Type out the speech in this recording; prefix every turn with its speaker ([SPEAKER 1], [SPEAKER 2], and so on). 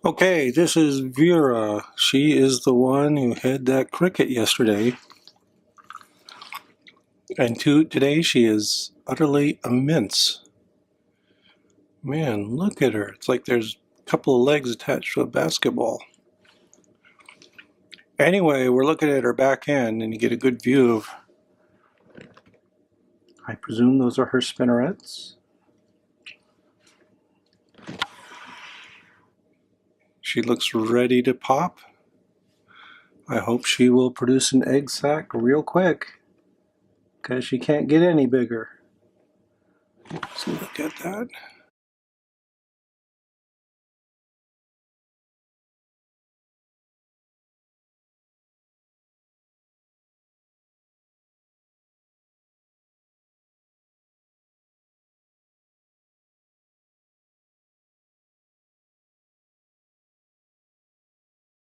[SPEAKER 1] Okay, this is Vera. She is the one who had that cricket yesterday. And today she is utterly immense. Man, look at her. It's like there's a couple of legs attached to a basketball. Anyway, we're looking at her back end and you get a good view of, I presume those are her spinnerets. She looks ready to pop. I hope she will produce an egg sac real quick, because she can't get any bigger. Let's look at that.